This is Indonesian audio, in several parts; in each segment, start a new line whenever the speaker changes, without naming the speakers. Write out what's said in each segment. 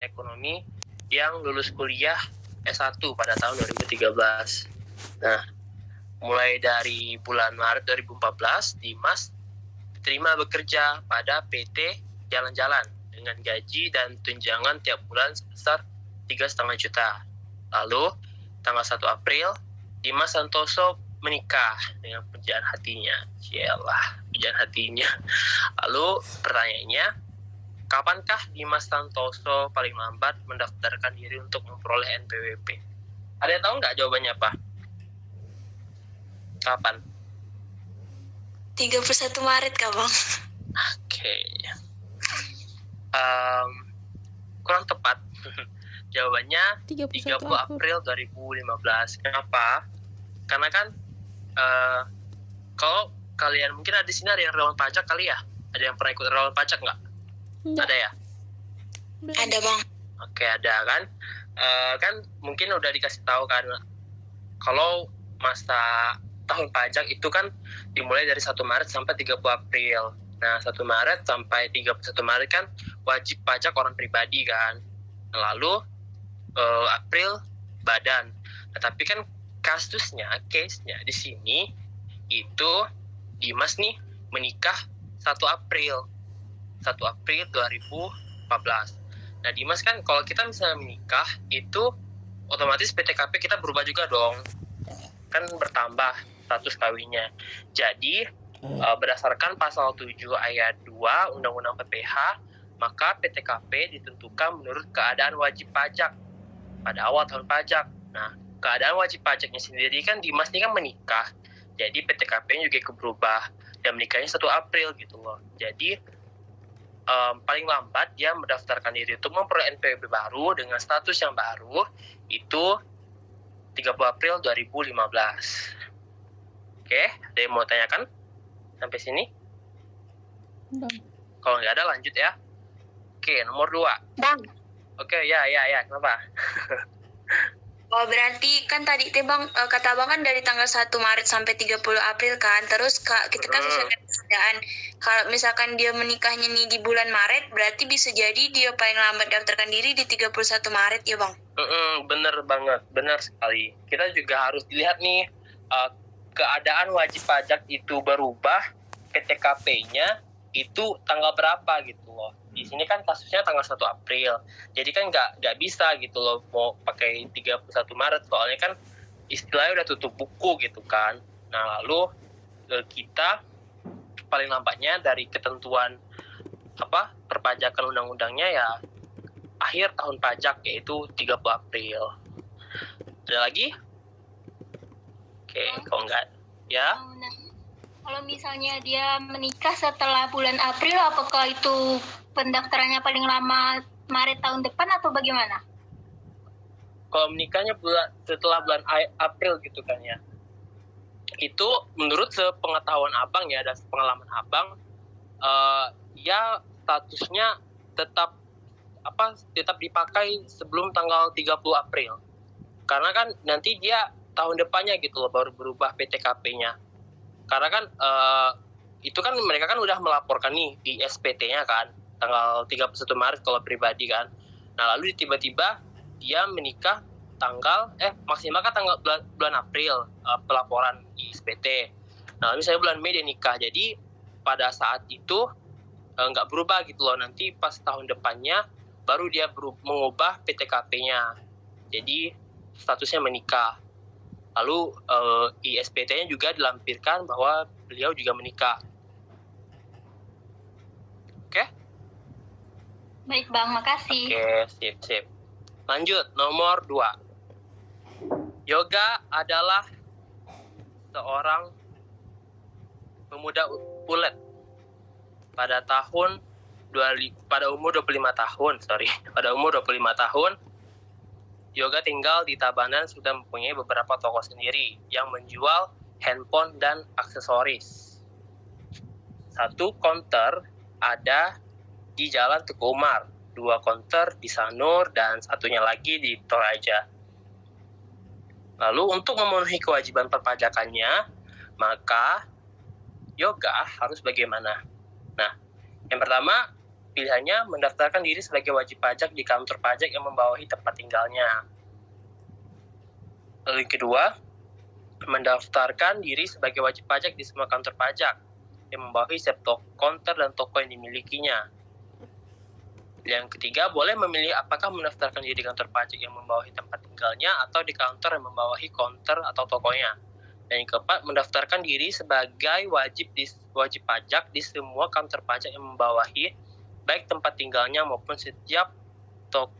ekonomi yang lulus kuliah S1 pada tahun 2013. Nah, mulai dari bulan Maret 2014, Dimas diterima bekerja pada PT Jalan-Jalan dengan gaji dan tunjangan tiap bulan sebesar 3,5 juta. Lalu, tanggal 1 April, Dimas Santoso menikah dengan pujaan hatinya. Yalah, pujaan hatinya. Lalu, pertanyaannya, kapankah Dimas Santoso paling lambat mendaftarkan diri untuk memperoleh NPWP? Ada yang tahu nggak jawabannya apa? Kapan?
31 Maret, Kak Bang.
Oke. Kurang tepat. Jawabannya 30 April 2015. Kenapa? Karena kan kalau kalian mungkin ada di sini ada yang relawan pajak kali ya? Ada yang pernah ikut relawan pajak nggak? Ada ya?
Ada, Bang.
Oke, ada kan? Kan mungkin udah dikasih tahu kan kalau masa tahun pajak itu kan dimulai dari 1 Maret sampai 30 April. Nah, 1 Maret sampai 31 Maret kan wajib pajak orang pribadi kan. Lalu April badan. Nah, tapi kan case-nya di sini itu Dimas nih menikah 1 April 2014. Nah, Dimas kan kalau kita misalnya menikah itu otomatis PTKP kita berubah juga dong. Kan bertambah status kawinnya. Jadi berdasarkan pasal 7 ayat 2 Undang-Undang PPH, maka PTKP ditentukan menurut keadaan wajib pajak pada awal tahun pajak. Nah, keadaan wajib pajaknya sendiri kan Dimas ini kan menikah. Jadi PTKP-nya juga ikut berubah dan menikahnya 1 April gitu loh. Jadi paling lambat dia mendaftarkan diri untuk memperoleh NPWP baru dengan status yang baru itu 30 April 2015. Oke, ada yang mau tanyakan sampai sini? Kalau nggak ada lanjut ya. Oke, nomor 2.
Bang.
Oke, ya, kenapa?
Oh, berarti kan tadi Bang kata Bang kan dari tanggal 1 Maret sampai 30 April kan. Terus kita kan sesuai dengan keadaan. Kalau misalkan dia menikahnya nih di bulan Maret, berarti bisa jadi dia paling lambat daftarkan diri di 31 Maret ya, Bang?
Bener banget, benar sekali. Kita juga harus dilihat nih keadaan wajib pajak itu berubah, PTKP-nya itu tanggal berapa gitu loh. Di sini kan kasusnya tanggal 1 April. Jadi kan nggak bisa gitu loh mau pakai 31 Maret. Soalnya kan istilahnya udah tutup buku gitu kan. Nah, lalu kita paling lambatnya dari ketentuan perpajakan undang-undangnya ya akhir tahun pajak yaitu 30 April. Ada lagi? Oke, kalau enggak ya.
Kalau misalnya dia menikah setelah bulan April, apakah itu pendaftarannya paling lama Maret tahun depan atau bagaimana?
Kalau menikahnya setelah bulan April gitu kan ya. Itu menurut sepengetahuan Abang ya dan pengalaman Abang, ya statusnya tetap dipakai sebelum tanggal 30 April. Karena kan nanti dia tahun depannya gitu loh baru berubah PTKP-nya. Karena kan itu kan mereka kan udah melaporkan nih di SPT-nya kan tanggal 31 Maret kalau pribadi kan. Nah, lalu tiba-tiba dia menikah maksimal kan tanggal bulan April pelaporan di SPT. Nah, lalu saya bulan Mei dia nikah. Jadi pada saat itu nggak berubah gitu loh. Nanti pas tahun depannya baru dia mengubah PTKP-nya. Jadi statusnya menikah. Lalu ISPT-nya juga dilampirkan bahwa beliau juga menikah. Oke?
Baik Bang, makasih.
Oke, sip. Lanjut, nomor 2. Yoga adalah seorang pemuda ulet pada umur 25 tahun. Pada umur 25 tahun, Yoga tinggal di Tabanan sudah mempunyai beberapa toko sendiri yang menjual handphone dan aksesoris. 1 counter ada di Jalan Teguh Umar, 2 counter di Sanur, dan 1-nya lagi di Toraja. Lalu untuk memenuhi kewajiban perpajakannya, maka Yoga harus bagaimana? Nah, yang pertama, pilihannya mendaftarkan diri sebagai wajib pajak di kantor pajak yang membawahi tempat tinggalnya. Lalu yang kedua, mendaftarkan diri sebagai wajib pajak di semua kantor pajak yang membawahi setiap konter dan toko yang dimilikinya. Yang ketiga, boleh memilih apakah mendaftarkan diri di kantor pajak yang membawahi tempat tinggalnya atau di kantor yang membawahi konter atau tokonya. Dan yang keempat, mendaftarkan diri sebagai wajib pajak di semua kantor pajak yang membawahi baik tempat tinggalnya maupun setiap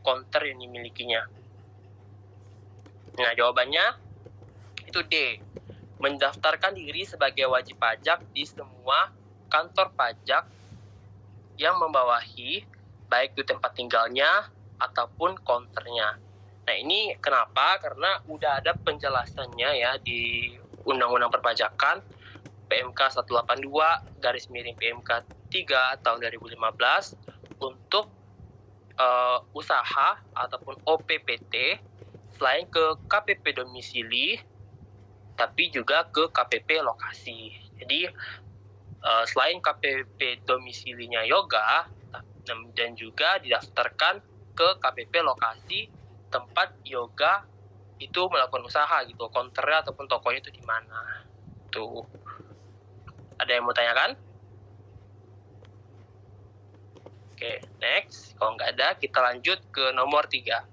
konter yang dimilikinya. Nah, jawabannya itu D. Mendaftarkan diri sebagai wajib pajak di semua kantor pajak yang membawahi baik di tempat tinggalnya ataupun konternya. Nah, ini kenapa? Karena udah ada penjelasannya ya di Undang-Undang Perpajakan PMK 182/PMK 3 tahun 2015 untuk usaha ataupun OPPT selain ke KPP domisili tapi juga ke KPP lokasi. Jadi selain KPP domisilinya yoga dan juga didaftarkan ke KPP lokasi tempat yoga itu melakukan usaha gitu, konternya ataupun tokonya itu di mana. Tuh. Ada yang mau tanyakan? Oke, next. Kalau nggak ada, kita lanjut ke nomor 3.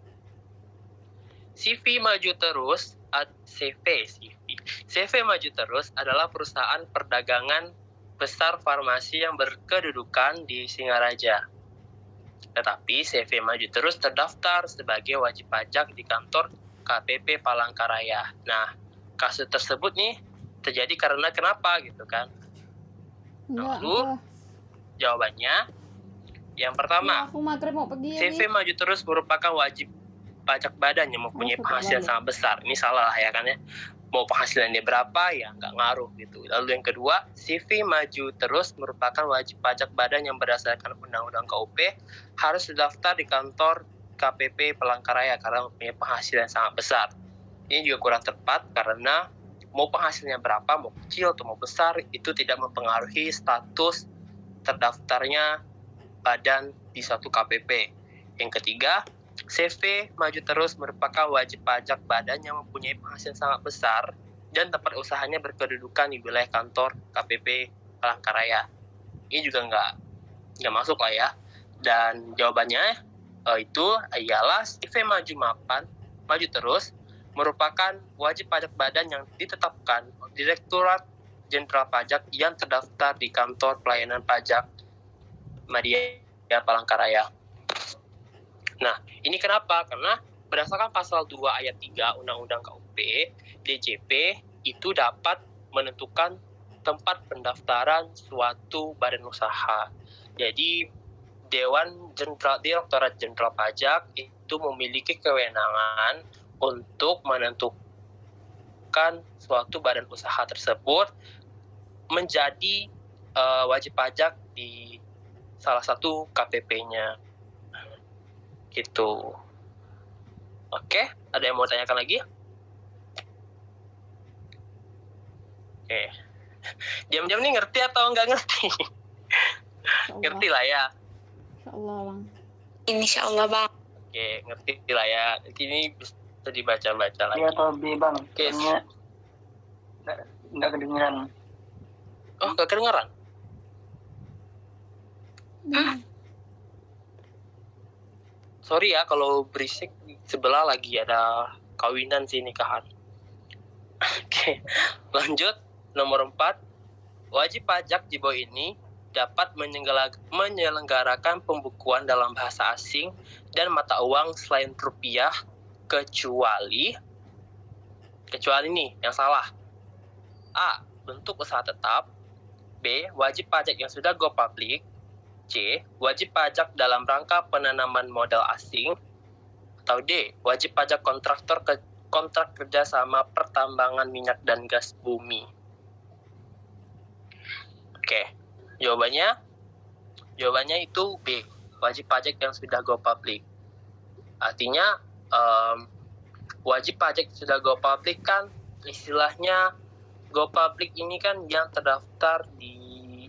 CV Maju Terus, CV Maju Terus adalah perusahaan perdagangan besar farmasi yang berkedudukan di Singaraja. Tetapi CV Maju Terus terdaftar sebagai wajib pajak di kantor KPP Palangkaraya. Nah, kasus tersebut nih terjadi karena kenapa gitu kan? Lalu jawabannya yang pertama,
aku maghrib mau pergi ya,
CV Maju Terus merupakan wajib pajak badan yang mempunyai penghasilan sangat besar. Ini salah ya kan ya. Mau penghasilannya berapa ya nggak ngaruh gitu. Lalu yang kedua, CV Maju Terus merupakan wajib pajak badan yang berdasarkan Undang-Undang KUP harus terdaftar di kantor KPP Palangkaraya karena mempunyai penghasilan sangat besar. Ini juga kurang tepat karena mau penghasilannya berapa, mau kecil atau mau besar, itu tidak mempengaruhi status terdaftarnya badan di suatu KPP. Yang ketiga, CV Maju Terus merupakan wajib pajak badan yang mempunyai penghasilan sangat besar dan tempat usahanya berkedudukan di wilayah kantor KPP Palangkaraya. Ini juga nggak masuk lah ya. Dan jawabannya itu ialah CV Maju Terus merupakan wajib pajak badan yang ditetapkan Direktorat Jenderal Pajak yang terdaftar di kantor pelayanan pajak Madya Palangkaraya. Nah, ini kenapa? Karena berdasarkan pasal 2 ayat 3 Undang-Undang KUP, DJP itu dapat menentukan tempat pendaftaran suatu badan usaha. Jadi, Direktorat Jenderal Pajak itu memiliki kewenangan untuk menentukan suatu badan usaha tersebut menjadi wajib pajak di salah satu KPP-nya. Gitu. Oke, ada yang mau tanyakan lagi? Oke. Diam-diam nih ngerti atau nggak ngerti? Ngerti lah ya.
Insyaallah, Bang.
Insyaallah, Bang.
Oke, ngerti lah ya. Ini bisa dibaca-baca lagi.
Iya atau B, Bang.
Oke.
Nggak kedengeran.
Oh, nggak kedengeran? Sorry ya kalau berisik, sebelah lagi ada kawinan sih, nikahan. Oke, lanjut. Nomor 4. Wajib pajak di bawah ini dapat menyelenggarakan pembukuan dalam bahasa asing dan mata uang selain rupiah kecuali nih yang salah. A. Bentuk usaha tetap. B. Wajib pajak yang sudah go public. C. Wajib pajak dalam rangka penanaman modal asing. Atau D. Wajib pajak kontrak kerjasama pertambangan minyak dan gas bumi. Oke, jawabannya itu B. Wajib pajak yang sudah go public. Artinya wajib pajak sudah go public kan istilahnya go public ini kan yang terdaftar di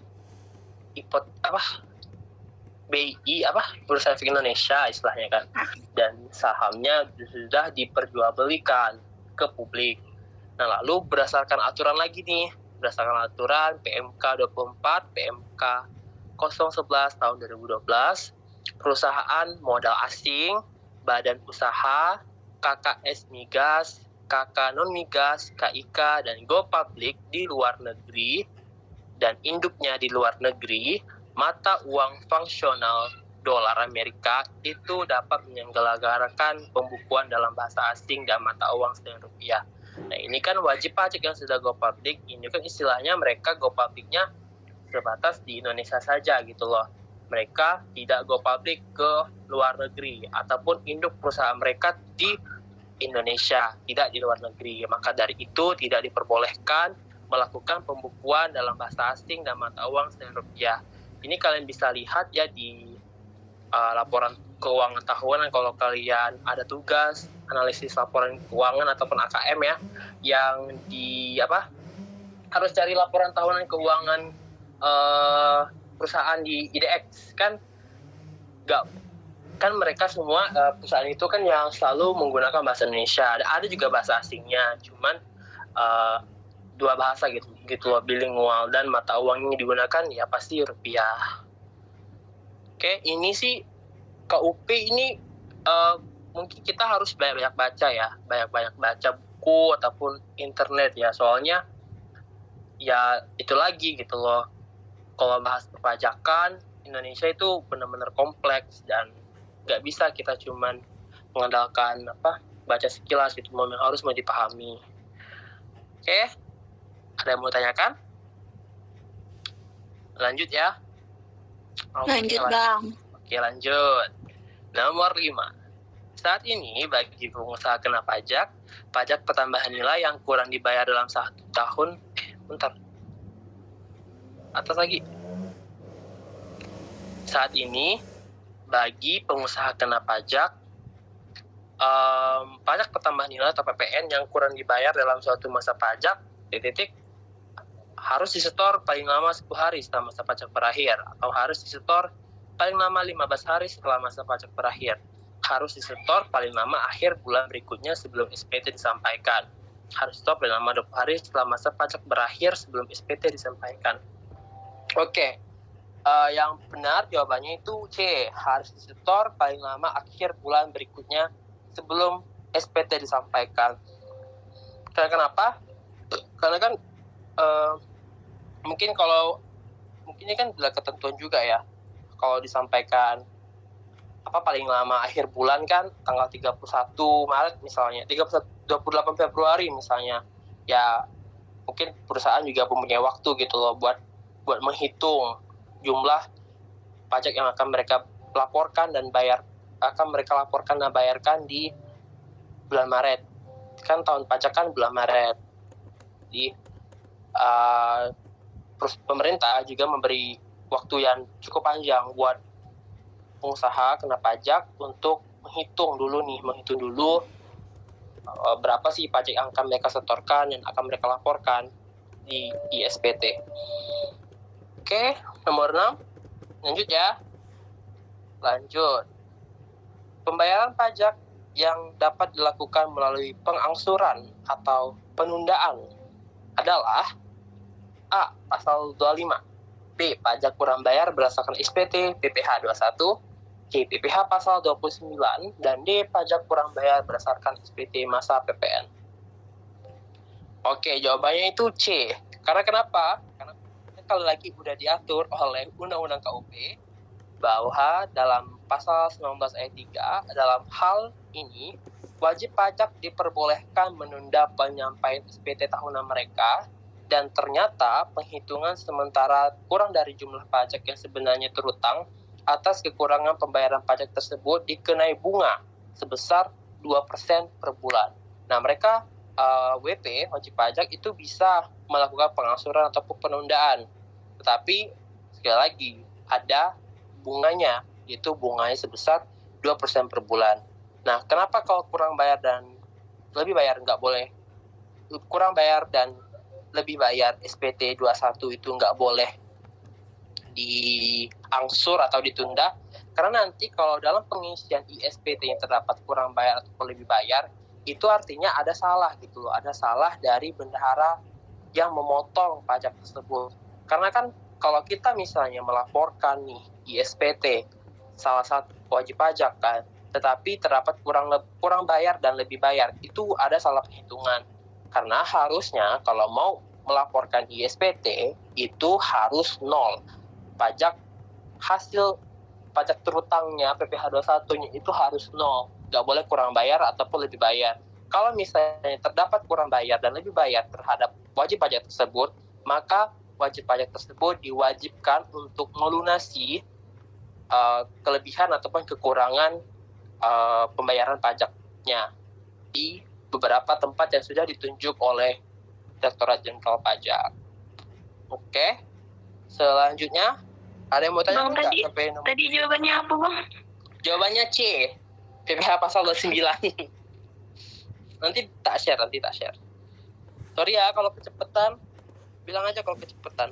BI Perusahaan Efek Indonesia istilahnya kan, dan sahamnya sudah diperjualbelikan ke publik. Nah, lalu berdasarkan aturan PMK 24, PMK 011 tahun 2012, perusahaan modal asing, badan usaha, KKS migas, KK non migas, KIK, dan Go Public di luar negeri dan induknya di luar negeri, mata uang fungsional dolar Amerika itu dapat menyelenggarakan pembukuan dalam bahasa asing dan mata uang selain rupiah. Nah, ini kan wajib pajak yang sudah Go Public. Ini kan istilahnya mereka Go Public-nya sebatas di Indonesia saja gitu loh. Mereka tidak Go Public ke luar negeri ataupun induk perusahaan mereka di Indonesia, tidak di luar negeri. Maka dari itu tidak diperbolehkan melakukan pembukuan dalam bahasa asing dan mata uang selain rupiah. Ini kalian bisa lihat ya di laporan keuangan tahunan kalau kalian ada tugas analisis laporan keuangan ataupun AKM ya, yang harus cari laporan tahunan keuangan perusahaan di IDX kan mereka semua perusahaan itu kan yang selalu menggunakan bahasa Indonesia. Ada juga bahasa asingnya, cuman dua bahasa gitu loh, bilingual, dan mata uang yang digunakan ya pasti rupiah. Oke, ini sih KUP ini mungkin kita harus banyak baca buku ataupun internet ya, soalnya ya itu lagi gitu loh. Kalau bahas perpajakan Indonesia itu benar-benar kompleks dan nggak bisa kita cuman mengandalkan baca sekilas gitu, memang harus mau dipahami. Oke, ada yang mau tanyakan? Lanjut ya.
Lanjut Bang.
Oke, lanjut. Nomor 5. Saat ini bagi pengusaha kena pajak pertambahan nilai yang kurang dibayar dalam 1 tahun. Atas lagi. Saat ini bagi pengusaha kena pajak pertambahan nilai atau PPN yang kurang dibayar dalam suatu masa pajak harus disetor paling lama 10 hari setelah masa pajak berakhir, atau harus disetor paling lama 15 hari setelah masa pajak berakhir. Harus disetor paling lama akhir bulan berikutnya sebelum SPT disampaikan. Harus disetor paling lama 20 hari setelah masa pajak berakhir sebelum SPT disampaikan. Oke. Yang benar jawabannya itu C, harus disetor paling lama akhir bulan berikutnya sebelum SPT disampaikan. Karena kenapa? Karena kan mungkin ini kan adalah ketentuan juga ya. Kalau disampaikan paling lama akhir bulan kan tanggal 31 Maret misalnya, 28 Februari misalnya. Ya mungkin perusahaan juga mempunyai waktu gitu loh buat menghitung jumlah pajak yang akan mereka laporkan dan bayarkan di bulan Maret. Kan tahun pajak kan bulan Maret. Jadi pemerintah juga memberi waktu yang cukup panjang buat pengusaha kena pajak untuk menghitung dulu berapa sih pajak yang akan mereka setorkan dan akan mereka laporkan di SPT. Oke, nomor 6. Lanjut ya. Lanjut. Pembayaran pajak yang dapat dilakukan melalui pengangsuran atau penundaan adalah A. Pasal 25, B. Pajak kurang bayar berdasarkan SPT PPh 21, C. PPh pasal 29, dan D. Pajak kurang bayar berdasarkan SPT masa PPN. Oke, jawabannya itu C. Karena kenapa? Karena sekali lagi udah diatur oleh Undang-Undang KUP bahwa dalam pasal 19 ayat 3 dalam hal ini wajib pajak diperbolehkan menunda penyampaian SPT tahunan mereka, dan ternyata penghitungan sementara kurang dari jumlah pajak yang sebenarnya terutang atas kekurangan pembayaran pajak tersebut dikenai bunga sebesar 2% per bulan. Nah, mereka WP, wajib pajak, itu bisa melakukan pengangsuran ataupun penundaan. Tetapi sekali lagi ada bunganya, yaitu bunganya sebesar 2% per bulan. Nah, kenapa kalau kurang bayar dan lebih bayar nggak boleh? Kurang bayar dan lebih bayar SPT 21 itu nggak boleh diangsur atau ditunda, karena nanti kalau dalam pengisian ISPT yang terdapat kurang bayar atau lebih bayar, itu artinya ada salah gitu loh, ada salah dari bendahara yang memotong pajak tersebut. Karena kan kalau kita misalnya melaporkan nih ISPT, salah satu wajib pajak kan, tetapi terdapat kurang bayar dan lebih bayar, itu ada salah penghitungan. Karena harusnya kalau mau melaporkan ISPT itu harus 0. Pajak hasil pajak terutangnya PPh 21-nya itu harus 0. Nggak boleh kurang bayar ataupun lebih bayar. Kalau misalnya terdapat kurang bayar dan lebih bayar terhadap wajib pajak tersebut, maka wajib pajak tersebut diwajibkan untuk melunasi kelebihan ataupun kekurangan pembayaran pajaknya di beberapa tempat yang sudah ditunjuk oleh Direktorat Jenderal Pajak. Oke. Selanjutnya, ada yang mau tanya
Bang,
nggak
tadi-
sampai nomor?
Tadi jawabannya apa, Bang?
Jawabannya C. PPh pasal 29. Nanti tak share. Sorry ya kalau kecepatan. Bilang aja kalau kecepatan.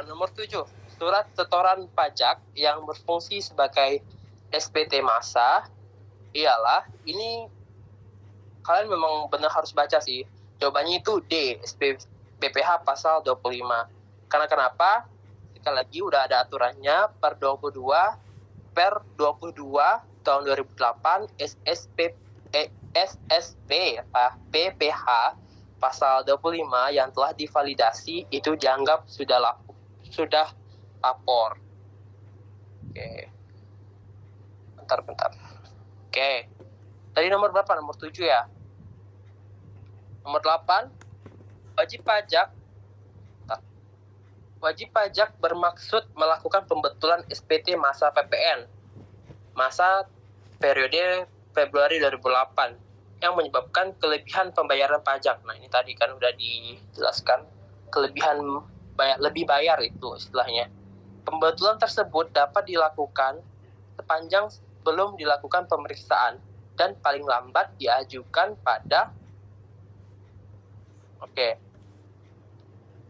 Nomor 7. Surat setoran pajak yang berfungsi sebagai SPT massa ialah, ini kalian memang benar harus baca sih. Jawabannya itu D, PPh pasal 25. Karena kenapa? Sekali lagi udah ada aturannya per 22 tahun 2008 SSP PPh pasal 25 yang telah divalidasi itu dianggap sudah lapor. Oke. Bentar. Oke. Tadi nomor berapa? Nomor 7 ya? Nomor 8. Wajib pajak bermaksud melakukan pembetulan SPT masa PPN. Masa periode Februari 2008 yang menyebabkan kelebihan pembayaran pajak. Nah, ini tadi kan udah dijelaskan kelebihan lebih bayar itu istilahnya. Pembetulan tersebut dapat dilakukan sepanjang belum dilakukan pemeriksaan dan paling lambat diajukan pada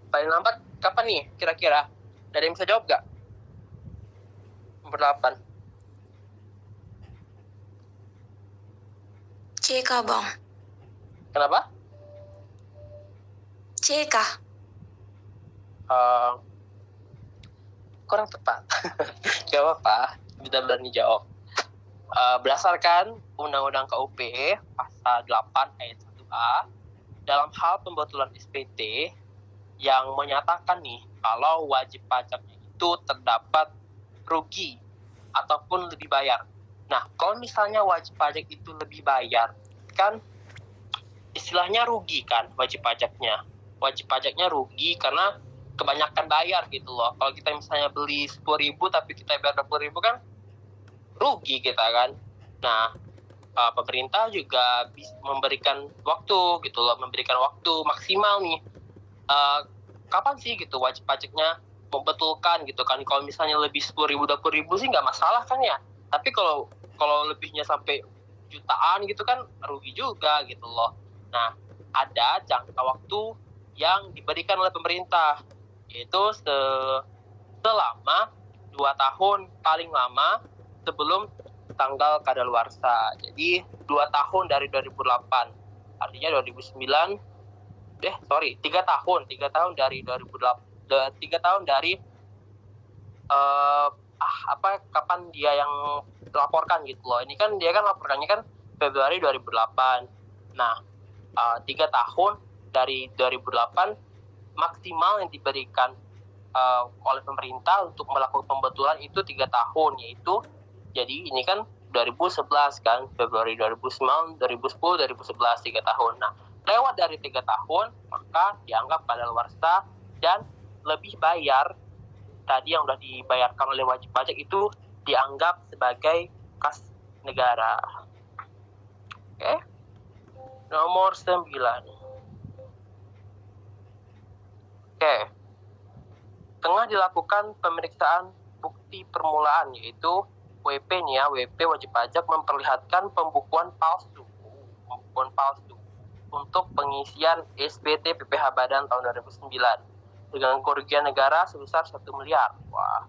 paling lambat kapan nih kira-kira? Ada yang bisa jawab gak? Nomor 8.
CK, Bang.
Kenapa?
CK.
Kurang tepat. Gak apa-apa, kita berani jawab. Berdasarkan Undang-Undang KUP pasal 8 ayat 1A, dalam hal pembetulan SPT yang menyatakan nih kalau wajib pajaknya itu terdapat rugi ataupun lebih bayar. Nah, kalau misalnya wajib pajak itu lebih bayar, kan istilahnya rugi kan wajib pajaknya. Wajib pajaknya rugi karena kebanyakan bayar gitu loh. Kalau kita misalnya beli 10.000 tapi kita bayar 20.000 kan rugi kita kan. Nah, pemerintah juga memberikan waktu gitu loh, memberikan waktu maksimal nih. Kapan sih gitu wajib pajaknya membetulkan gitu kan. Kalau misalnya lebih 10.000 20.000 sih nggak masalah kan ya. Tapi kalau lebihnya sampai jutaan gitu kan rugi juga gitu loh. Nah, ada jangka waktu yang diberikan oleh pemerintah, yaitu selama 2 tahun paling lama sebelum tanggal kadaluarsa. Jadi 2 tahun dari 2008. Artinya 3 tahun dari 2008. 3 tahun dari kapan dia yang laporkan gitu loh. Ini kan dia kan laporkannya kan Februari 2008. Nah, 3 tahun dari 2008 maksimal yang diberikan oleh pemerintah untuk melakukan pembetulan itu 3 tahun, yaitu jadi ini kan 2011 kan, Februari 2009, 2010, 2011 3 tahun. Nah, lewat dari 3 tahun maka dianggap kadaluarsa dan lebih bayar tadi yang sudah dibayarkan oleh wajib pajak itu dianggap sebagai kas negara. Oke. Nomor 9. Oke. Tengah dilakukan pemeriksaan bukti permulaan, yaitu WP nih ya, WP wajib pajak memperlihatkan pembukuan palsu untuk pengisian SPT PPh Badan tahun 2009. dengan kerugian negara sebesar 1 miliar. Wah.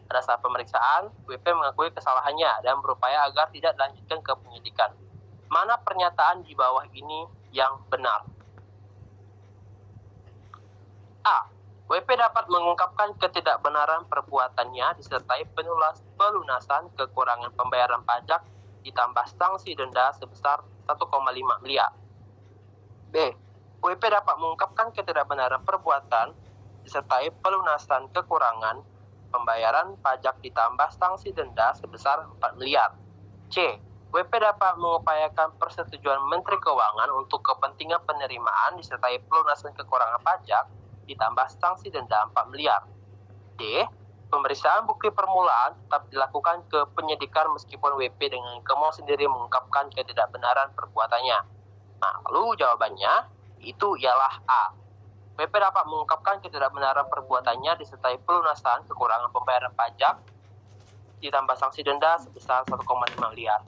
Pada saat pemeriksaan, WP mengakui kesalahannya dan berupaya agar tidak dilanjutkan ke penyidikan. Mana pernyataan di bawah ini yang benar? A. WP dapat mengungkapkan ketidakbenaran perbuatannya disertai pelunasan kekurangan pembayaran pajak ditambah sanksi denda sebesar 1,5 miliar. B. WP dapat mengungkapkan ketidakbenaran perbuatan disertai pelunasan kekurangan pembayaran pajak ditambah sanksi denda sebesar 4 miliar. C. WP dapat mengupayakan persetujuan Menteri Keuangan untuk kepentingan penerimaan disertai pelunasan kekurangan pajak ditambah sanksi denda 4 miliar. D. Pemeriksaan bukti permulaan tetap dilakukan ke penyidikan meskipun WP dengan kemau sendiri mengungkapkan ketidakbenaran perbuatannya. Nah, lalu jawabannya itu ialah A. WP dapat mengungkapkan ketidakbenaran perbuatannya disertai pelunasan kekurangan pembayaran pajak ditambah sanksi denda sebesar 1,5 miliar.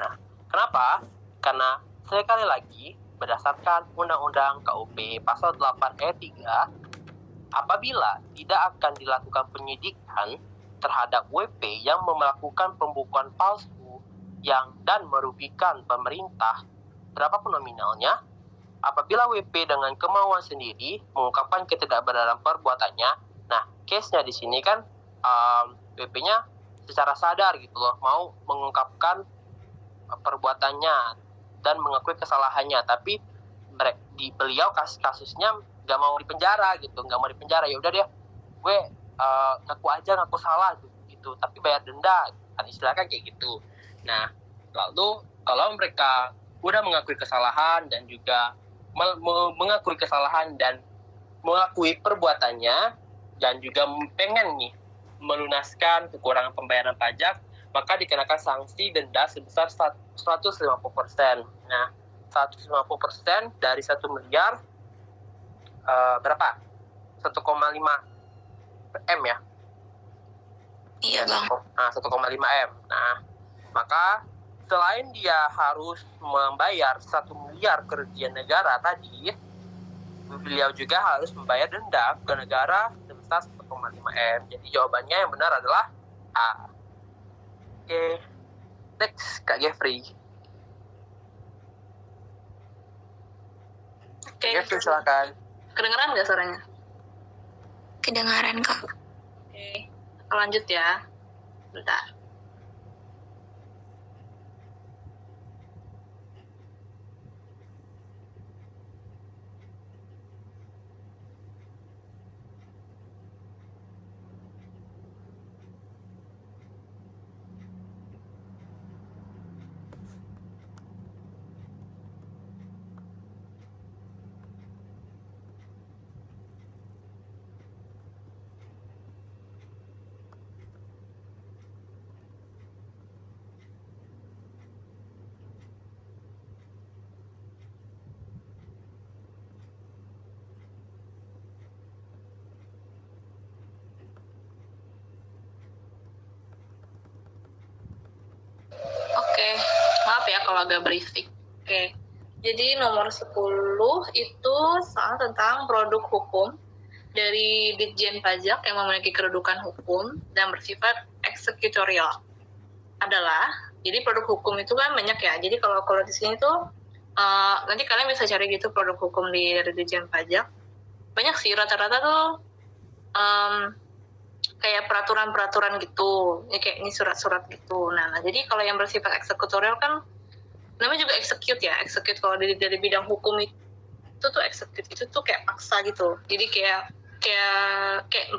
Nah, kenapa? Karena sekali lagi berdasarkan Undang-Undang KUP Pasal 8 ayat 3, apabila tidak akan dilakukan penyidikan terhadap WP yang melakukan pembukuan palsu dan merugikan pemerintah, berapapun nominalnya, apabila WP dengan kemauan sendiri mengungkapkan ketidakbenaran perbuatannya, nah case-nya di sini kan WP-nya secara sadar gitu loh, mau mengungkapkan perbuatannya dan mengakui kesalahannya, tapi beliau kasusnya nggak mau dipenjara gitu, nggak mau dipenjara, ya udah deh, gue ngaku salah gitu, tapi bayar denda, kan istilahnya kayak gitu. Nah, lalu kalau mereka udah mengakui kesalahan dan juga mengakui kesalahan dan mengakui perbuatannya dan juga pengen nih melunaskan kekurangan pembayaran pajak, maka dikenakan sanksi denda sebesar 150%. Nah, 150% dari 1 miliar berapa? 1,5 M ya?
Iya, Bang.
Nah, 1,5 M. Nah, maka selain dia harus membayar 1 miliar kerugian negara tadi, beliau juga harus membayar denda ke negara sebesar 1,5 M. Jadi jawabannya yang benar adalah A. Oke, next Kak Jeffrey.
Oke,
Jeffrey silakan.
kedengeran nggak suaranya?
Kedengaran, Kak.
Oke, lanjut ya. Bentar. Oke, maaf ya kalau agak berisik. Oke, jadi nomor 10 itu soal tentang produk hukum dari Ditjen Pajak yang memiliki kedudukan hukum dan bersifat eksekutorial. Adalah, jadi produk hukum itu kan banyak ya. Jadi kalau di sini tuh nanti kalian bisa cari gitu produk hukum dari Ditjen Pajak. Banyak sih, rata-rata tuh kayak peraturan-peraturan gitu, ya kayak ini surat-surat gitu. Nah, jadi kalau yang bersifat eksekutorial kan namanya juga execute ya. Execute kalau dari bidang hukum itu tuh execute itu tuh kayak paksa gitu. Jadi kayak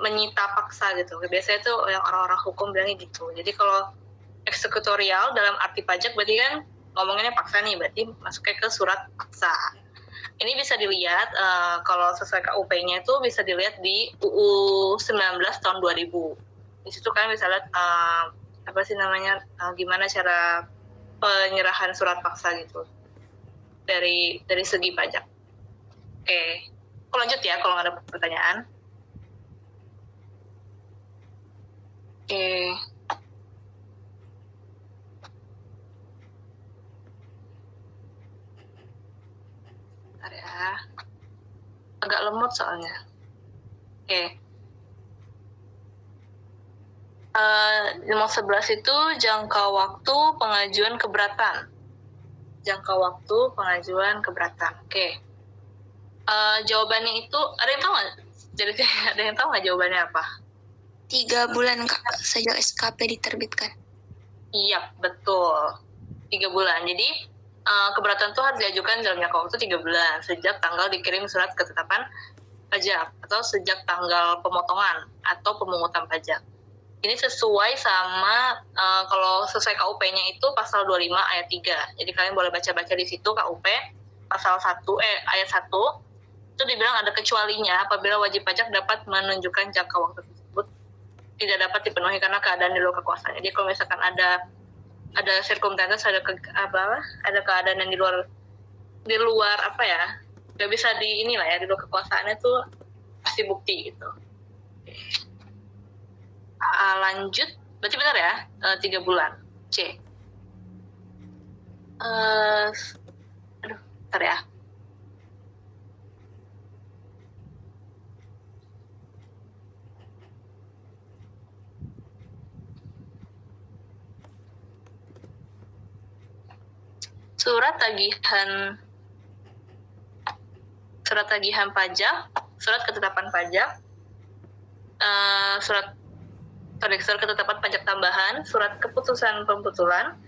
menyita paksa gitu. Biasanya tuh yang orang-orang hukum bilangnya gitu. Jadi kalau eksekutorial dalam arti pajak berarti kan ngomonginnya paksa nih, berarti masuknya ke surat paksa. Ini bisa dilihat kalau sesuai KUP-nya itu bisa dilihat di UU 19 tahun 2000. Di situ kalian bisa lihat gimana cara penyerahan surat paksa gitu dari segi pajak. Oke, aku lanjut ya kalau nggak ada pertanyaan. Oke. Bentar ya. Agak lemot soalnya. Oke. Nomor 11 itu jangka waktu pengajuan keberatan. Jangka waktu pengajuan keberatan. Oke. Jawabannya itu ada yang tahu nggak? Jadi ada yang tahu nggak jawabannya apa?
3 bulan Kak sejak SKP diterbitkan.
Iya, betul. 3 bulan. Jadi keberatan itu harus diajukan dalam jangka waktu 3 bulan sejak tanggal dikirim surat ketetapan pajak atau sejak tanggal pemotongan atau pemungutan pajak. Ini sesuai sama kalau sesuai KUP-nya itu pasal 25 ayat 3. Jadi kalian boleh baca-baca di situ KUP pasal 1 ayat 1 itu dibilang ada kecualinya apabila wajib pajak dapat menunjukkan jangka waktu tersebut tidak dapat dipenuhi karena keadaan di luar kekuasaan. Jadi kalau misalkan ada circumstances, ada keadaan yang di luar apa ya, nggak bisa di luar kekuasaannya tuh pasti bukti gitu. Lanjut, berarti benar ya, 3 bulan. C. Bentar ya. Surat tagihan pajak, surat ketetapan pajak, surat ketetapan pajak tambahan, surat keputusan pembetulan,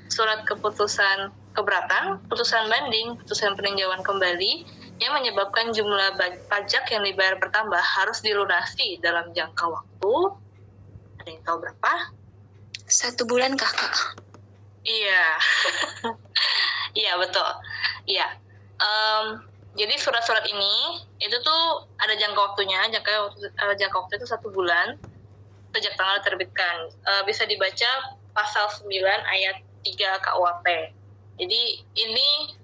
surat keputusan keberatan, putusan banding, putusan peninjauan kembali yang menyebabkan jumlah pajak yang dibayar bertambah harus dilunasi dalam jangka waktu. Ada yang tahu berapa?
1 bulan Kak?
Iya. Iya, betul. Iya. Jadi surat-surat ini itu tuh ada jangka waktunya. Jangka waktu itu 1 bulan sejak tanggal diterbitkan. Bisa dibaca pasal 9 ayat 3 KUHP. Jadi ini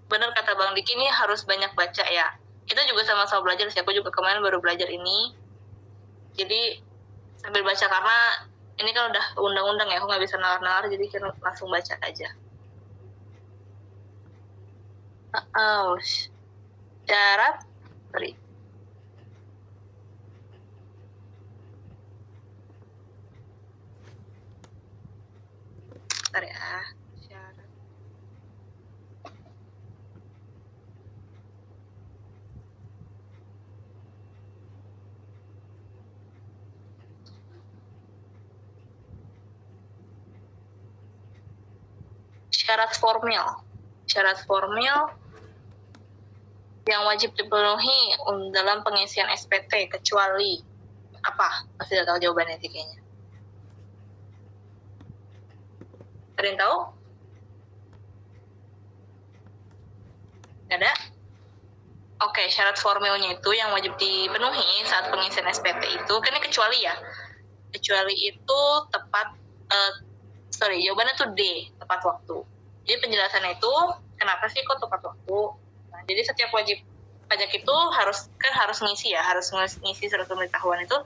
benar kata Bang Diki, ini harus banyak baca ya. Kita juga sama-sama belajar sih. Aku juga kemarin baru belajar ini. Jadi sambil baca karena ini kan udah undang-undang ya, aku nggak bisa nalar-nalar, jadi kita langsung baca aja. Syarat, sorry. Bentar ya, syarat. Syarat formil yang wajib dipenuhi dalam pengisian SPT kecuali apa? Pasti udah tahu jawabannya sih kayaknya. Ada yang tahu? Ada? Oke, syarat formilnya itu yang wajib dipenuhi saat pengisian SPT itu, kan ini kecuali ya. Kecuali itu jawabannya tuh D, tepat waktu. Jadi penjelasannya itu, kenapa sih kok tepat waktu? Nah, jadi setiap wajib pajak itu harus ngisi ya, harus ngisi surat pemberitahuan itu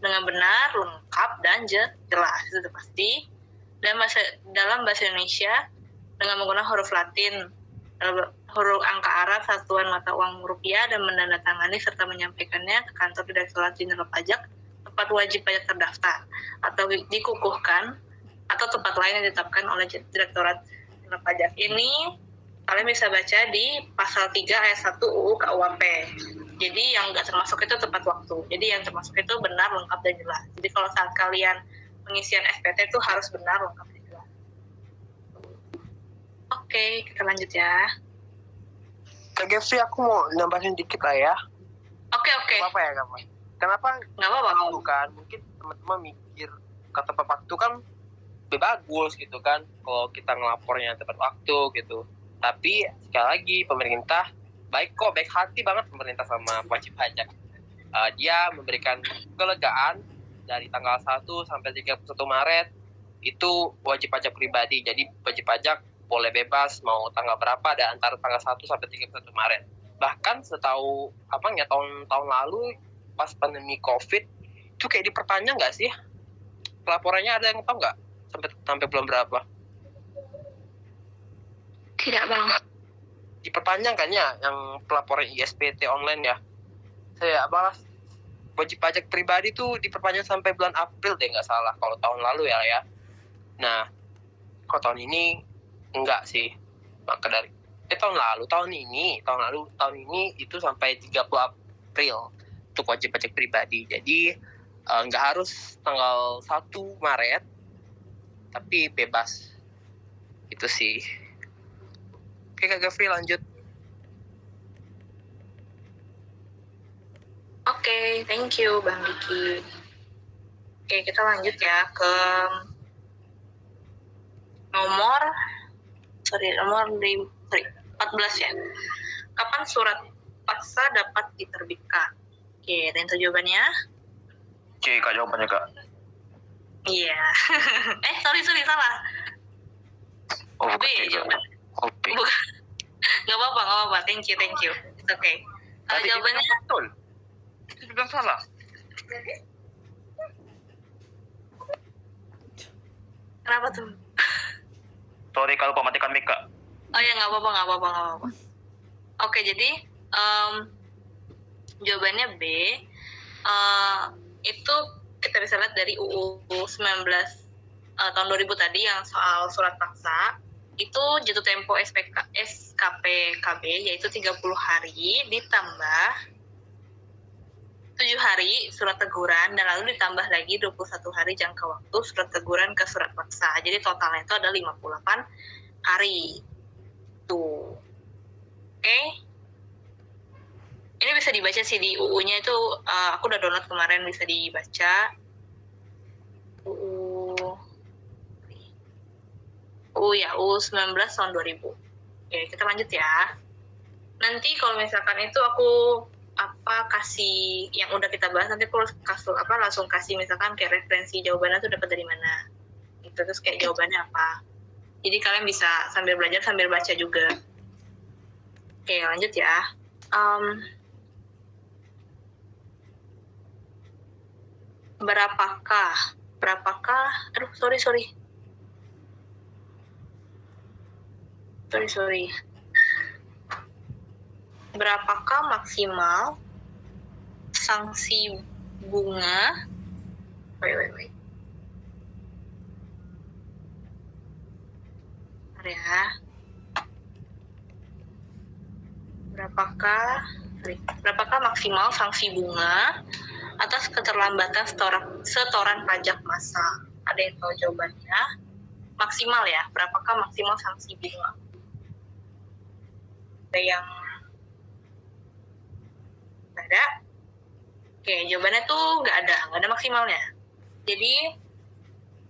dengan benar, lengkap, dan jelas, itu udah pasti. Dan dalam bahasa Indonesia dengan menggunakan huruf Latin, huruf angka Arab, satuan mata uang rupiah, dan menandatangani serta menyampaikannya ke kantor Direktorat Jenderal Pajak, tempat wajib pajak terdaftar, atau dikukuhkan, atau tempat lain yang ditetapkan oleh Direktorat Jenderal Pajak. Ini kalian bisa baca di pasal 3 ayat 1 UU KUHP. Jadi yang nggak termasuk itu tepat waktu. Jadi yang termasuk itu benar, lengkap, dan jelas. Jadi kalau saat kalian pengisian SPT itu harus benar, lengkap, dan jelas. Oke, kita lanjut ya.
Kak Gefri, aku mau nambahin dikit lah ya.
Oke.
Apa ya, Kak? Kenapa?
Nggak apa-apa.
Bukan, mungkin teman-teman mikir kata tepat waktu kan lebih bagus gitu kan, kalau kita ngelapornya tepat waktu gitu. Tapi sekali lagi pemerintah baik hati banget pemerintah sama wajib pajak. Dia memberikan kelegaan dari tanggal 1 sampai 31 Maret itu wajib pajak pribadi. Jadi wajib pajak boleh bebas mau tanggal berapa, ada antara tanggal 1 sampai 31 Maret. Bahkan setahu tahun lalu pas pandemi Covid itu kayak diperpanjang nggak sih? Pelaporannya ada yang tahu nggak? Sampai bulan berapa?
Tidak Bang.
Diperpanjang kan ya yang pelaporan ISPT online ya. Saya balas wajib pajak pribadi tuh diperpanjang sampai bulan April deh nggak salah kalau tahun lalu ya. Nah, kalau tahun ini enggak sih. Maka dari tahun ini itu sampai 30 April untuk wajib pajak pribadi. Jadi nggak harus tanggal 1 Maret, tapi bebas. Itu sih. Oke Kak Gafri, lanjut.
Oke, thank you Bang Diki. Oke, kita lanjut ya ke nomor 14 ya. Kapan surat paksa dapat diterbitkan? Oke, dan itu jawabannya?
C Kak jawabannya Kak.
Iya. Sorry, salah.
Oh,
B jawabannya.
Oh, B.
Bukan. Nggak apa-apa. Thank you. It's okay. Jawabannya
betul. Itu juga salah.
kenapa tuh?
Sorry kalau Pak matikan mic Kak.
Oh ya, nggak apa-apa. Oke, jadi jawabannya B. Itu kita bisa lihat dari UU 19 tahun 2000 tadi yang soal surat paksa. Itu jatuh tempo SKP KB yaitu 30 hari ditambah 7 hari surat teguran dan lalu ditambah lagi 21 hari jangka waktu surat teguran ke surat paksa. Jadi totalnya itu ada 58 hari. Tuh. Oke. Ini bisa dibaca sih di UU-nya itu, aku udah download kemarin, bisa dibaca. UU 19 tahun 2000. Oke, kita lanjut ya. Nanti kalau misalkan itu aku kasih yang udah kita bahas, nanti aku langsung kasih misalkan kayak referensi jawabannya tuh dapat dari mana. Itu terus kayak jawabannya apa. Jadi kalian bisa sambil belajar sambil baca juga. Oke, lanjut ya. Berapakah? Aduh, sorry. Berapakah maksimal sanksi bunga? Wait. Bentar ya. Berapakah maksimal sanksi bunga atas keterlambatan setoran pajak massal? Ada yang tahu jawabannya? Maksimal ya, berapakah maksimal sanksi bunga? Ada yang nggak ada? Oke, jawabannya tuh nggak ada maksimalnya. Jadi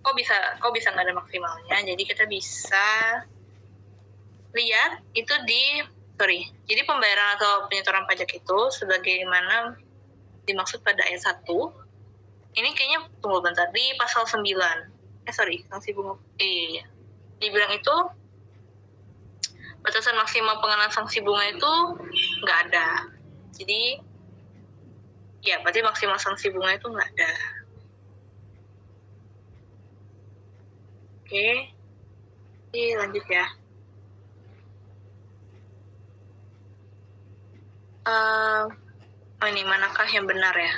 kok bisa nggak ada maksimalnya? Jadi kita bisa lihat itu jadi pembayaran atau penyetoran pajak itu sebagaimana dimaksud pada ayat 1. Ini kayaknya tunggu bentar, di pasal 9. Sanksi bunga. Iya. Dibilang itu batasan maksimal pengenaan sanksi bunga itu nggak ada. Jadi ya berarti maksimal sanksi bunga itu nggak ada. Oke. Lanjut ya. Ini manakah yang benar ya?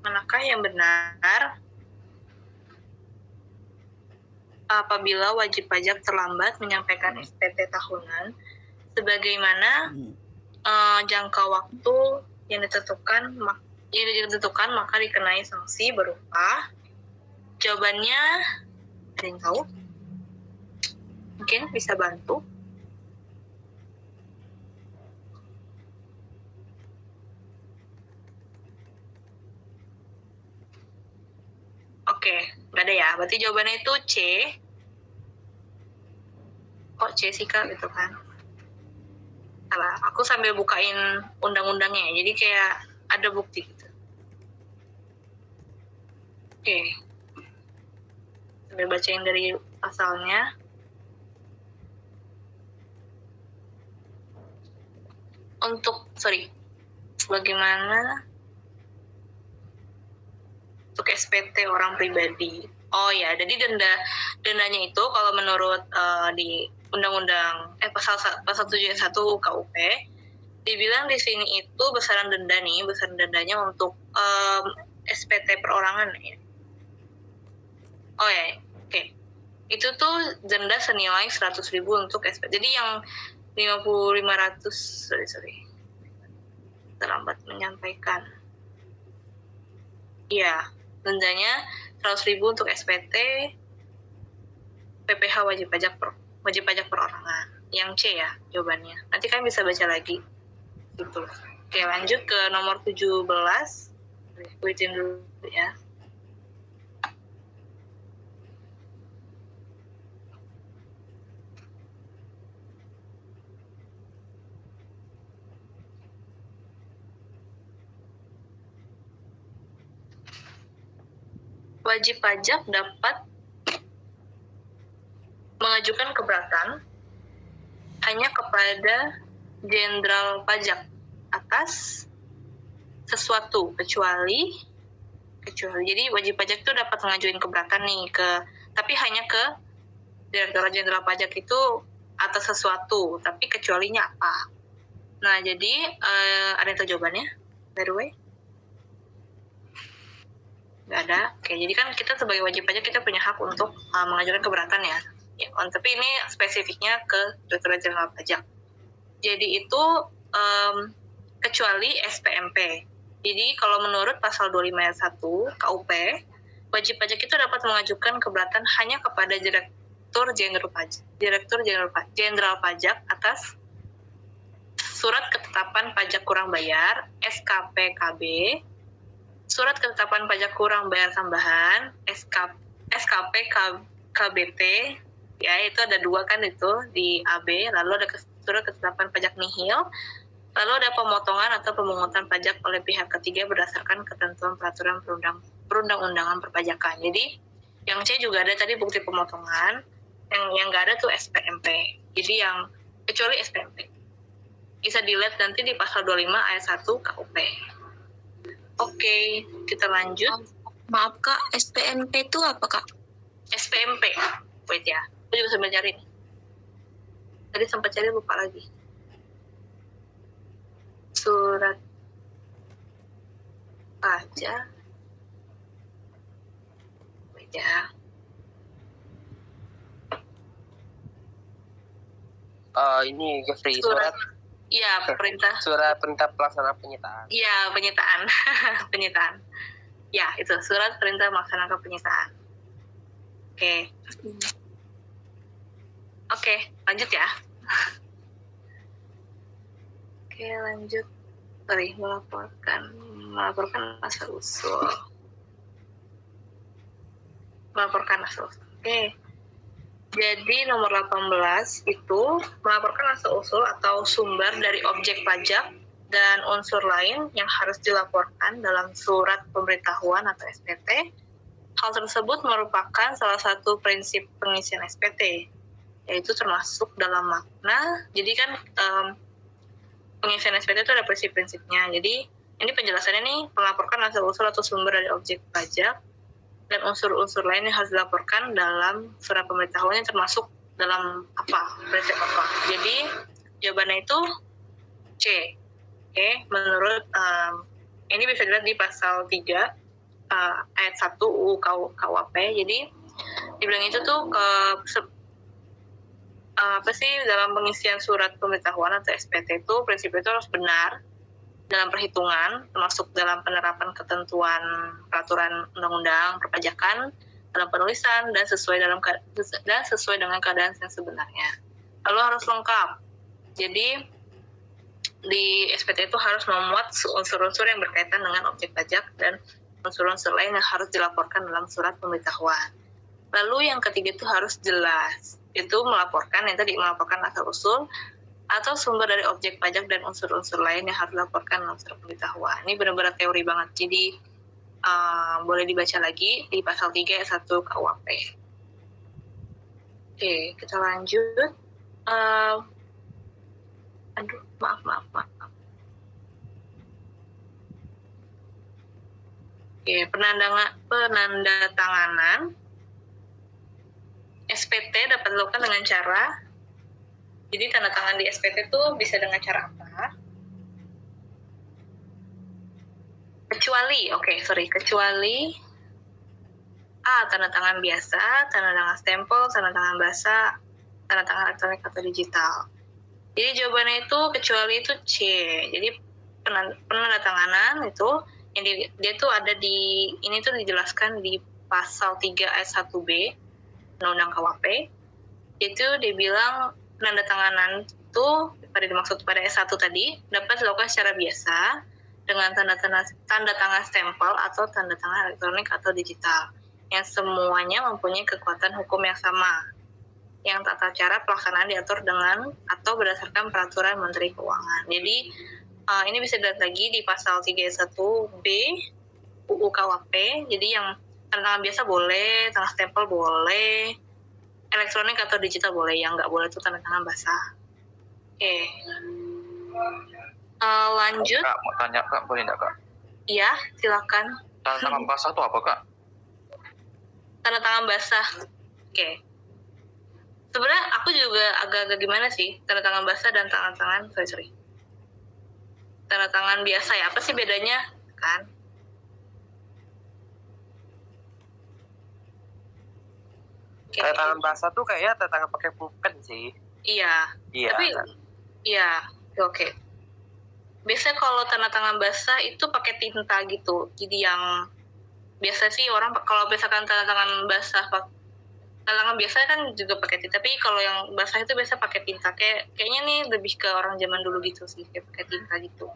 Manakah yang benar apabila wajib pajak terlambat menyampaikan SPT tahunan sebagaimana jangka waktu yang ditentukan maka dikenai sanksi berupa. Jawabannya ada yang tahu? Mungkin bisa bantu. Oke, nggak ada ya. Berarti jawabannya itu C. Kok C sih Kak gitu kan? Salah. Aku sambil bukain undang-undangnya, jadi kayak ada bukti gitu. Oke. Sambil bacain dari pasalnya. Bagaimana untuk SPT orang pribadi. Oh ya, jadi dendanya itu kalau menurut pasal 7 ayat 1 KUP, dibilang di sini itu besaran dendanya untuk SPT perorangan ya. Oh ya, oke. Itu tuh denda senilai 100.000 untuk SPT. Jadi yang 500, sorry. Terlambat menyampaikan. Iya, dendanya 100.000 untuk SPT, PPh wajib pajak perorangan. Yang C ya jawabannya. Nanti kalian bisa baca lagi. Gitu. Oke, lanjut ke nomor 17. Kuitin dulu ya. Wajib pajak dapat mengajukan keberatan hanya kepada Jenderal Pajak atas sesuatu kecuali jadi wajib pajak itu dapat mengajukan keberatan nih tapi hanya ke Direktorat Jenderal Pajak itu atas sesuatu, tapi kecualinya apa? Nah, jadi ada yang tahu jawabannya? By the way? Nggak ada. Oke, jadi kan kita sebagai wajib pajak kita punya hak untuk mengajukan keberatan ya. Tapi ini spesifiknya ke Direktorat Jenderal Pajak. Jadi itu kecuali SPMP. Jadi kalau menurut pasal 25 ayat 1 KUP, wajib pajak itu dapat mengajukan keberatan hanya kepada Direktur Jenderal Pajak atas Surat Ketetapan Pajak Kurang Bayar (SKPKB), Surat Ketetapan Pajak Kurang Bayar Tambahan (SKPKBT). Ya, itu ada 2 kan itu di AB, lalu ada Surat Ketetapan Pajak Nihil, lalu ada pemotongan atau pemungutan pajak oleh pihak ketiga berdasarkan ketentuan peraturan perundang-undangan perpajakan. Jadi yang C juga ada tadi bukti pemotongan, yang nggak ada tuh SPMP. Jadi yang kecuali SPMP bisa dilihat nanti di pasal 25 ayat 1 KUP. Oke, kita lanjut.
Maaf Kak, SPMP itu apa Kak?
SPMP, wait ya, aku juga sambil cari. Tadi sempat cari lupa lagi. Surat pajak, wait ya.
Ini Jeffrey,
Iya,
surat perintah pelaksana penyitaan.
Iya, penyitaan. Penyitaan. Ya, itu surat perintah melaksanakan penyitaan. Oke, lanjut ya. Oke, lanjut. Melaporkan asal usul. Oke. Jadi nomor 18 itu melaporkan asal usul atau sumber dari objek pajak dan unsur lain yang harus dilaporkan dalam surat pemberitahuan atau SPT. Hal tersebut merupakan salah satu prinsip pengisian SPT, yaitu termasuk dalam makna. Jadi kan pengisian SPT itu ada prinsip-prinsipnya. Jadi ini penjelasannya nih, melaporkan asal usul atau sumber dari objek pajak dan unsur-unsur lain yang harus dilaporkan dalam surat pemberitahuannya termasuk dalam prinsip apa. Jadi jawabannya itu C. Menurut ini bisa dilihat di pasal 3 ayat 1 UU KUHP. Jadi dibilang itu tuh dalam pengisian surat pemberitahuan atau SPT itu prinsipnya itu harus benar dalam perhitungan, termasuk dalam penerapan ketentuan peraturan undang-undang perpajakan, dalam penulisan dan sesuai dengan keadaan yang sebenarnya. Lalu harus lengkap. Jadi di SPT itu harus memuat unsur-unsur yang berkaitan dengan objek pajak dan unsur-unsur lain yang harus dilaporkan dalam surat pemberitahuan. Lalu yang ketiga itu harus jelas. Itu melaporkan asal usul atau sumber dari objek pajak dan unsur-unsur lain yang harus dilaporkan dalam surat pemberitahuan. Ini benar-benar teori banget. Jadi boleh dibaca lagi di pasal 3 ayat 1 KUHP. Oke, kita lanjut. Maaf. Oke, penandatanganan SPT dapat dilakukan dengan cara Jadi tanda tangan di SPT tuh bisa dengan cara apa? Kecuali A. Tanda tangan biasa, tanda tangan stempel, tanda tangan basah, tanda tangan elektronik atau digital. Jadi jawabannya itu kecuali itu C. Jadi penandatanganan itu yang dia tuh ada di ini tuh dijelaskan di pasal 3 ayat 1B Undang-Undang KUHP. Itu dibilang penandatanganan itu pada dimaksud pada S1 tadi dapat dilakukan secara biasa dengan tanda tangan stempel atau tanda tangan elektronik atau digital yang semuanya mempunyai kekuatan hukum yang sama, yang tata cara pelaksanaan diatur dengan atau berdasarkan peraturan Menteri Keuangan. Jadi ini bisa dilihat lagi di pasal 31B UU KUHP. Jadi yang tanda tangan biasa boleh, tanda stempel boleh, elektronik atau digital boleh, yang nggak boleh itu tanda tangan basah. Oke. Lanjut.
Kak, mau tanya Kak, boleh nggak Kak?
Iya, silakan.
Tanda tangan basah itu apa Kak?
Tanda tangan basah. Oke. Sebenarnya aku juga agak-agak gimana sih tanda tangan basah dan tangan sorry. Tanda tangan biasa ya, apa sih bedanya kan? Oke.
Tanda tangan basah tuh kayaknya tanda tangan pakai pulpen sih.
Iya.
Iya.
Tapi
kan?
iya, oke. Biasanya kalau tanda tangan basah itu pakai tinta gitu. Jadi yang biasa sih orang kalau misalkan tanda tangan basah tanda tangan biasa kan juga pakai tinta, tapi kalau yang basah itu biasa pakai tinta. Kayaknya nih lebih ke orang zaman dulu gitu sih, kayak pakai tinta gitu.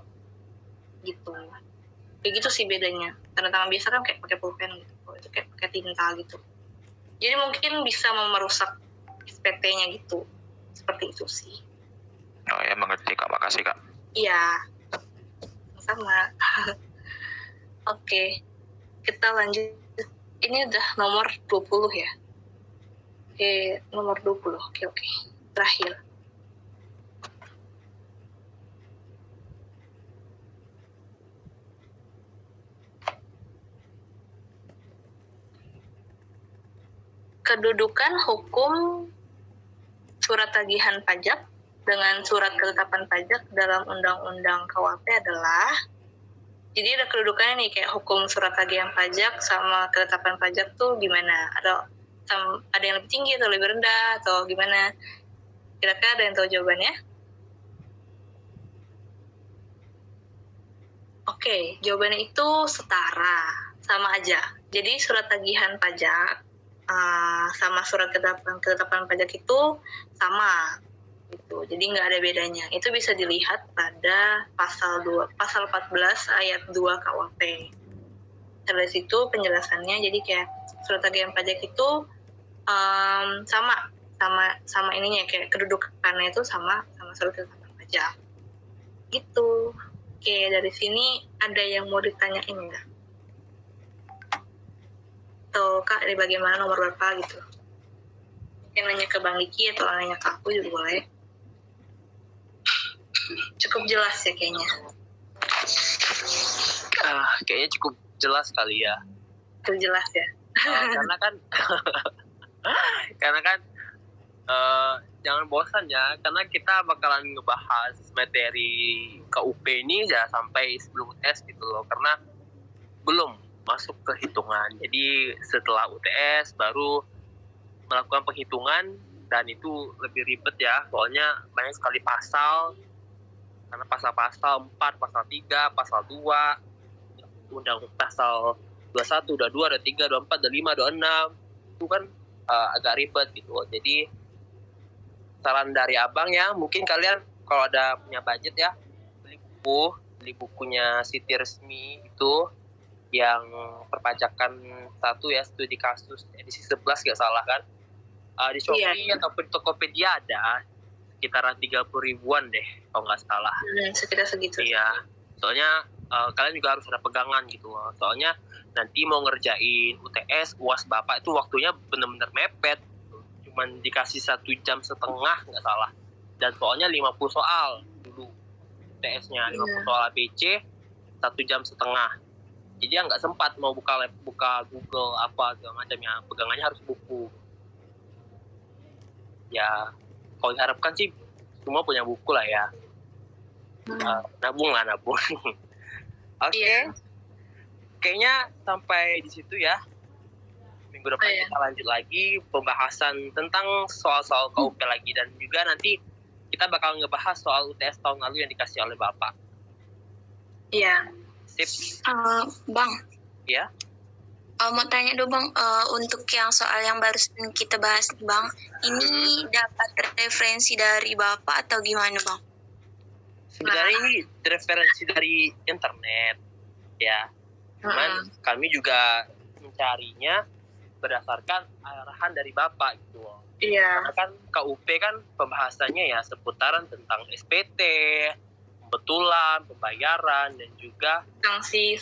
Kayak gitu sih bedanya. Tanda tangan biasa kan kayak pakai pulpen gitu. Kalau itu kayak pakai tinta gitu. Jadi mungkin bisa merusak SPT-nya gitu. Seperti itu sih.
Oh ya, mengerti Kak, makasih Kak.
Iya. Sama. Oke. Kita lanjut. Ini udah nomor 20 ya. Oke, nomor 20. Oke. Terakhir. Kedudukan hukum surat tagihan pajak dengan surat ketetapan pajak dalam Undang-Undang KUHP adalah, jadi ada kedudukannya nih, kayak hukum surat tagihan pajak sama ketetapan pajak tuh gimana? Ada yang lebih tinggi atau lebih rendah atau gimana? Kira-kira ada yang tahu jawabannya? Oke, jawabannya itu setara, sama aja. Jadi surat tagihan pajak sama surat ketetapan pajak itu sama gitu. Jadi nggak ada bedanya. Itu bisa dilihat pada pasal 14 ayat 2 KUHP. Dari situ penjelasannya, jadi kayak surat tagihan pajak itu sama ininya, kayak kedudukannya itu sama surat ketetapan pajak. Gitu. Oke, dari sini ada yang mau ditanyain nggak? Atau Kak, dari bagaimana nomor berapa gitu? Mungkin nanya ke Bang Diki atau nanya ke aku juga boleh. Cukup jelas ya kayaknya.
Kayaknya cukup jelas kali ya.
Cukup jelas ya.
Karena kan jangan bosan ya, karena kita bakalan ngebahas materi KUP ini ya sampai sebelum UTS gitu loh, karena belum masuk ke hitungan. Jadi setelah UTS baru melakukan penghitungan, dan itu lebih ribet ya, soalnya banyak sekali pasal, karena pasal-pasal 4, pasal 3, pasal 2, undang pasal 21, 22, 23, 24, 25, 26, itu kan agak ribet gitu. Jadi saran dari abang ya, mungkin kalian kalau ada punya budget ya, beli bukunya Siti Resmi itu yang perpajakan 1 ya, studi kasus edisi 11 nggak salah kan, di Shopee ataupun Tokopedia ada sekitaran 30 ribuan deh kalau nggak salah.
Sekitar segitu.
Iya, soalnya kalian juga harus ada pegangan gitu, soalnya nanti mau ngerjain UTS UAS Bapak itu waktunya bener-bener mepet, cuman dikasih 1 jam setengah nggak salah, dan soalnya 50 soal dulu UTS-nya, 50 soal ABC 1 jam setengah. Jadi ya nggak sempat mau buka Google apa segala macam ya, pegangannya harus buku. Ya kalau diharapkan sih semua punya buku lah ya. Nabung. Oke.
Iya.
Kayaknya sampai di situ ya. Minggu depan
Iya.
kita lanjut lagi pembahasan tentang soal-soal KUP lagi, dan juga nanti kita bakal ngebahas soal UTS tahun lalu yang dikasih oleh Bapak.
Iya.
Sip.
Bang,
Ya.
mau tanya dong Bang, untuk yang soal yang baru kita bahas nih Bang, ini dapat referensi dari Bapak atau gimana Bang?
Sebenarnya ini referensi dari internet ya. Cuman kami juga mencarinya berdasarkan arahan dari Bapak gitu loh.
Iya.
Karena kan KUP kan pembahasannya ya seputaran tentang SPT, pembetulan, pembayaran, dan juga
Sanksi.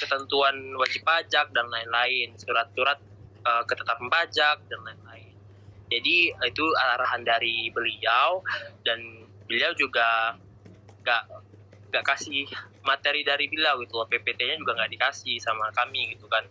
ketentuan wajib pajak dan lain-lain, surat-surat ketetapan pajak dan lain-lain. Jadi itu arahan dari beliau, dan beliau juga nggak kasih materi dari beliau gitu loh, PPT-nya juga nggak dikasih sama kami gitu kan.